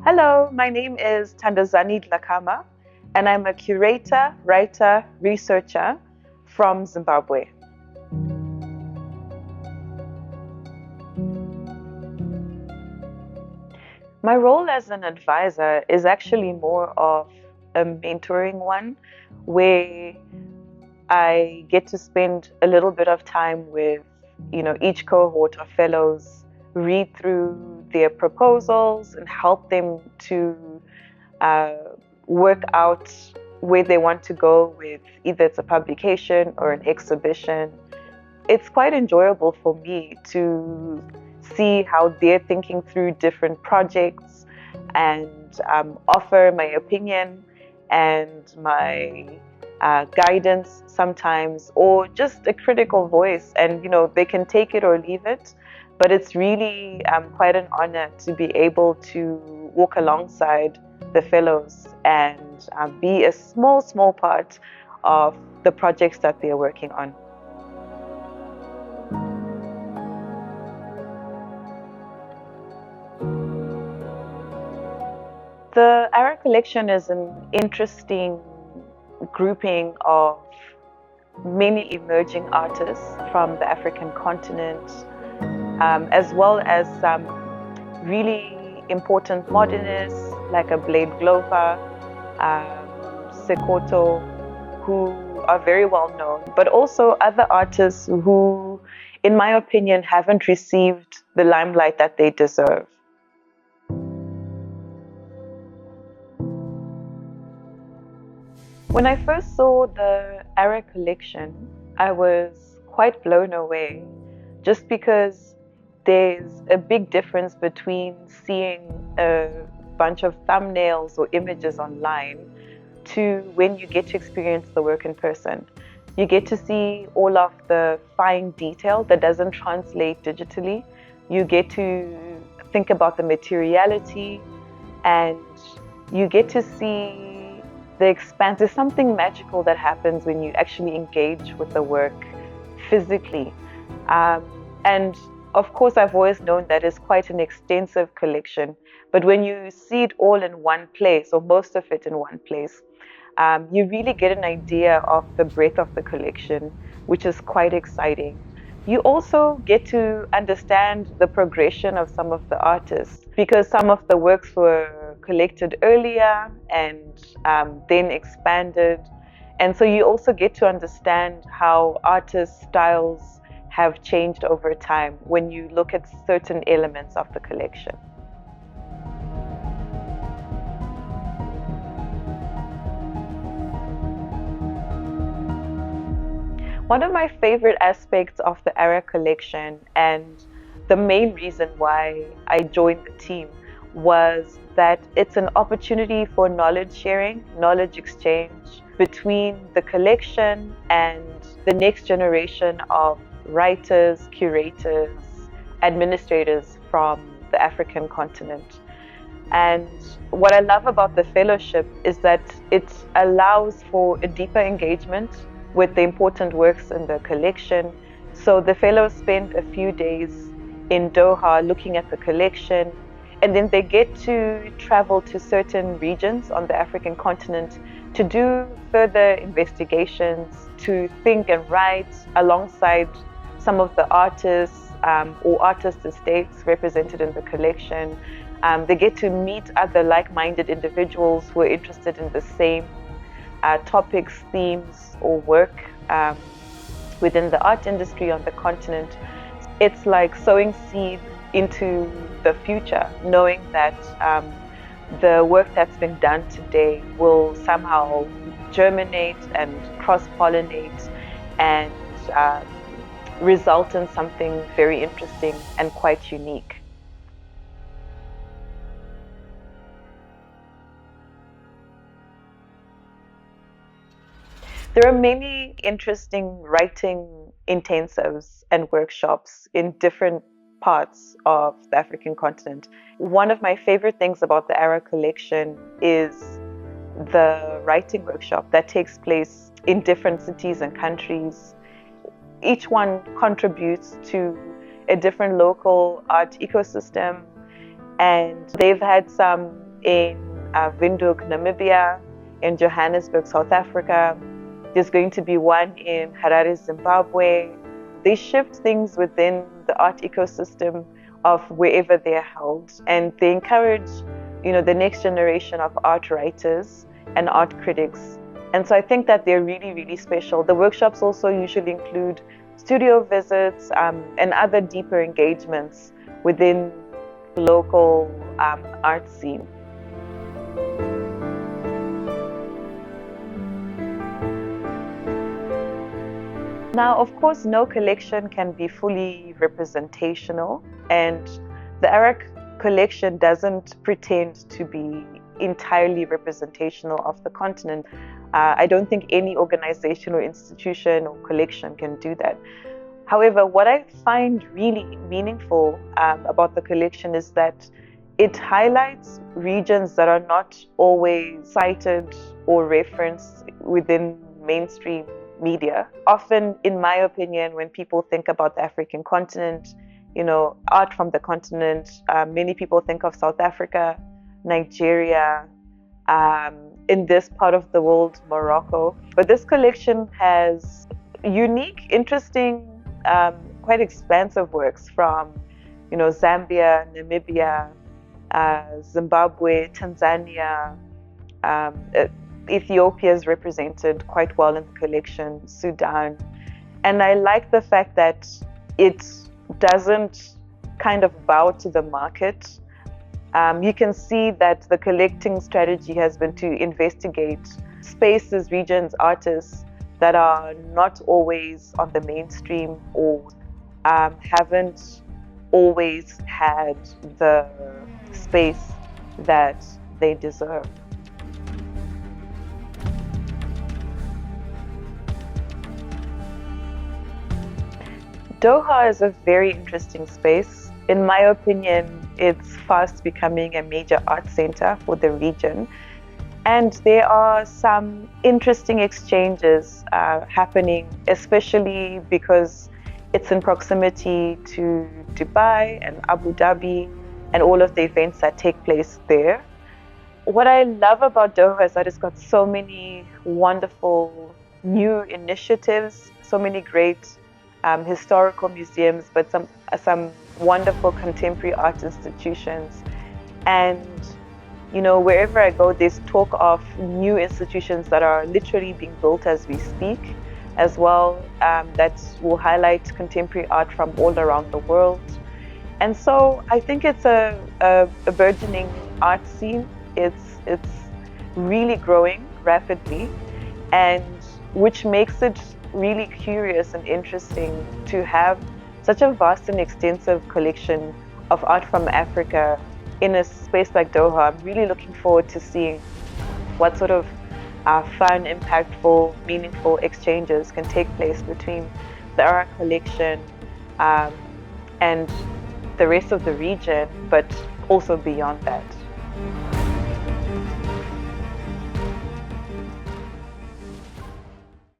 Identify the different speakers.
Speaker 1: Hello, my name is Tandazani Dhlakama, and I'm a curator, writer, researcher from Zimbabwe. My role as an advisor is actually more of a mentoring one, where I get to spend a little bit of time with, each cohort of fellows, read through their proposals and help them to uh, work out where they want to go with either it's a publication or an exhibition. It's quite enjoyable for me to see how they're thinking through different projects and offer my opinion and my guidance sometimes, or just a critical voice. And, they can take it or leave it. But it's really quite an honor to be able to walk alongside the fellows and be a small part of the projects that they're working on. The ARAK Collection is an interesting grouping of many emerging artists from the African continent, as well as some really important modernists like a Blade Glover, Sekoto, who are very well known, but also other artists who, in my opinion, haven't received the limelight that they deserve. When I first saw the ARAK Collection, I was quite blown away, just because there's a big difference between seeing a bunch of thumbnails or images online to when you get to experience the work in person. You get to see all of the fine detail that doesn't translate digitally. You get to think about the materiality, and you get to see the expanse. There's something magical that happens when you actually engage with the work physically. And of course, I've always known that it's quite an extensive collection, but when you see it all in one place, or most of it in one place, you really get an idea of the breadth of the collection, which is quite exciting. You also get to understand the progression of some of the artists, because some of the works were collected earlier and then expanded. And so you also get to understand how artists' styles have changed over time when you look at certain elements of the collection. One of my favorite aspects of the ARAK collection, and the main reason why I joined the team, was that it's an opportunity for knowledge sharing, knowledge exchange between the collection and the next generation of writers, curators, administrators from the African continent. And what I love about the fellowship is that it allows for a deeper engagement with the important works in the collection. So the fellows spend a few days in Doha looking at the collection, and then they get to travel to certain regions on the African continent to do further investigations, to think and write alongside some of the artists or artist estates represented in the collection. They get to meet other like-minded individuals who are interested in the same topics, themes, or work within the art industry on the continent. It's like sowing seed into the future, knowing that the work that's been done today will somehow germinate and cross-pollinate and result in something very interesting and quite unique. There are many interesting writing intensives and workshops in different parts of the African continent. One of my favorite things about the ARAK collection is the writing workshop that takes place in different cities and countries. Each one contributes to a different local art ecosystem, and they've had some in Windhoek, Namibia, in Johannesburg, South Africa. There's going to be one in Harare, Zimbabwe. They shift things within the art ecosystem of wherever they're held, and they encourage, the next generation of art writers and art critics. And so I think that they're really, really special. The workshops also usually include studio visits and other deeper engagements within the local art scene. Now, of course, no collection can be fully representational, and the ARAK Collection doesn't pretend to be entirely representational of the continent. I don't think any organization or institution or collection can do that. However, what I find really meaningful about the collection is that it highlights regions that are not always cited or referenced within mainstream media. Often, in my opinion, when people think about the African continent, art from the continent, many people think of South Africa, Nigeria, in this part of the world, Morocco. But this collection has unique, interesting, quite expansive works from, Zambia, Namibia, Zimbabwe, Tanzania. Ethiopia is represented quite well in the collection, Sudan. And I like the fact that it doesn't kind of bow to the market. You can see that the collecting strategy has been to investigate spaces, regions, artists that are not always on the mainstream or haven't always had the space that they deserve. Doha is a very interesting space. In my opinion, it's fast becoming a major art center for the region. And there are some interesting exchanges happening, especially because it's in proximity to Dubai and Abu Dhabi and all of the events that take place there. What I love about Doha is that it's got so many wonderful new initiatives, so many great historical museums, but some wonderful contemporary art institutions. And wherever I go, there's talk of new institutions that are literally being built as we speak, as well, that will highlight contemporary art from all around the world. And so I think it's a burgeoning art scene. It's really growing rapidly, and which makes it really curious and interesting to have such a vast and extensive collection of art from Africa in a space like Doha. I'm really looking forward to seeing what sort of fun, impactful, meaningful exchanges can take place between the ARAK Collection and the rest of the region, but also beyond that.